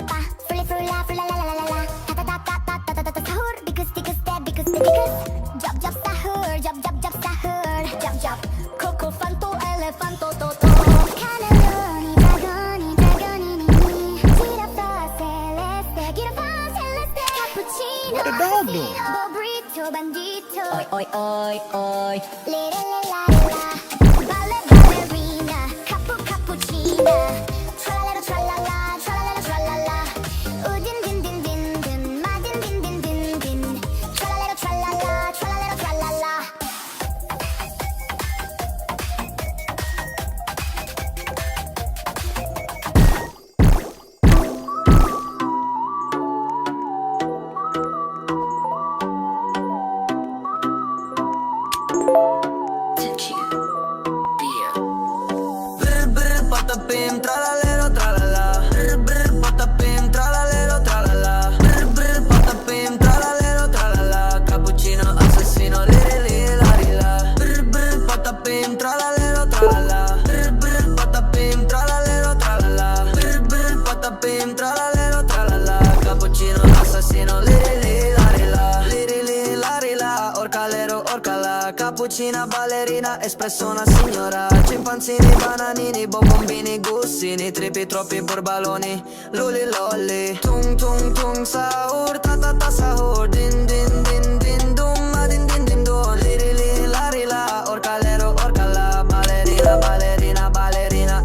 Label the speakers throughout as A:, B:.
A: choppa, frula frula la la la la la, ta ta ta ta ta ta ta ta sahur, bikus bikus de bikus de bikus, job sahur, job sahur, job, coco fanto elefanto toto, cannelloni dragoni dragoni giraffa celeste, cappuccino,
B: What the dog doing?
A: burrito bandito,
C: Oi, oi, oi, oi.
A: lere le la la, ballerina, cappuccina, tralala tralala, tralala tralala, din din din din din, ma din din din din din, tralala tralala, tralala tralala.
D: Brr brr patapim tralalero tralala. Brr brr patapim tralalero tralala. Brr brr patapim tralalero tralala. Cappuccino assassino liri larila. Brr brr patapim tralalero tralala. Brr brr patapim tralalero tralala. Brr brr patapim tralalero tralala. Cappuccino assassino liri larila. Orcalero orcala. Cappuccina ballerina, espresso una signora. Scimpanzini, bananini, bombombini, gussini, tripi, troppi borbaloni, luli lolli. Tung tung tung sahur, ta ta ta sahur, din din din din dum, ma din din din dum. Liri li lari la, orcalero orcala, ballerina ballerina ballerina.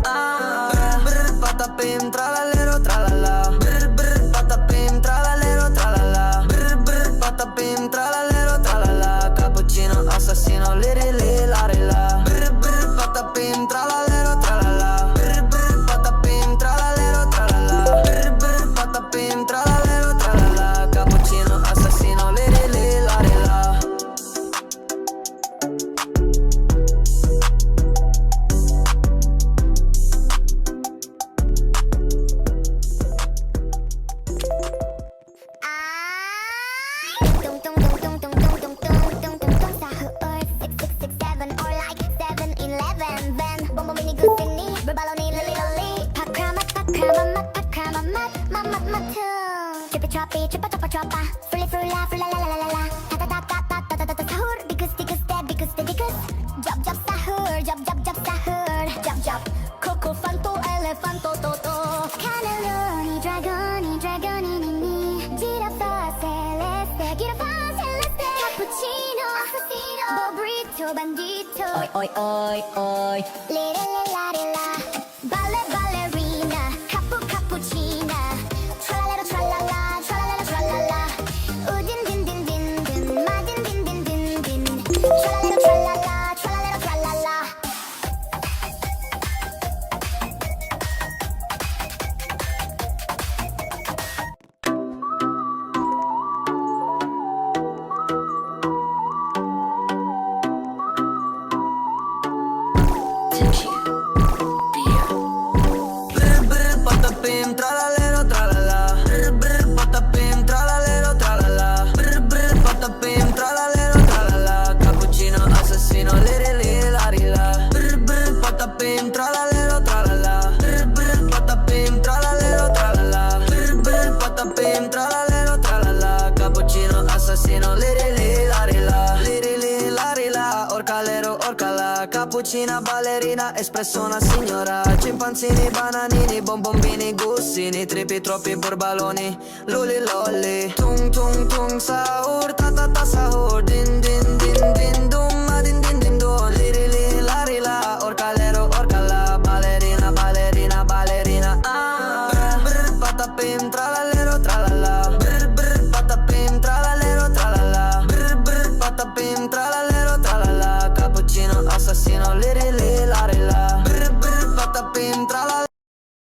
D: Brr brr patapim tralalero tralala. Brr brr patapim tralalero tralala. Brr brr patapim tralalero tralala. Cappuccino assassino liri lari la. Brr brr patapim tralalero tralala. Brr brr patapim tralalero tralala. Brr brr patapim tralalero tralala. Cappuccino assassino liri lari la.
A: Tung tung tung tung tung tung tung tung tung tung tung sahur 6 6 6 7 or like 7-Eleven then bombombini gussini burbaloni lili loli pakrama mat trippy troppy trippa toppa troppa frula frula la la la la la ta ta ta ta ta ta ta ta sahur bikus de bikus job sahur job sahur job coco fanto elefanto toto cannelloni dragoni giraffa celeste cappuccino assassino burrito bandito
C: Oi, oi, oi, oi.
A: lere le la la ballerina cappuccina tralala tralala din din din din din ma din din din din din tralala tralala.
D: Brr brr patapim tralalero tralala. Brr brr patapim tralalero tralala. Brr brr patapim tralalero tralala. Cappuccino assassino liri larila. Brr brr patapim tralalero tralala. Brr brr patapim tralalero tralala. Brr brr patapim tralalero tralala. Cappuccino assassino liri larila. Orcalero orcala. Cappuccina ballerina, espresso una signora. Scimpanzini, bananini, bombombini, gussini, tripi, troppi borbaloni, luli lolli. Tung tung tung sahur, ta ta ta sahur, din din din din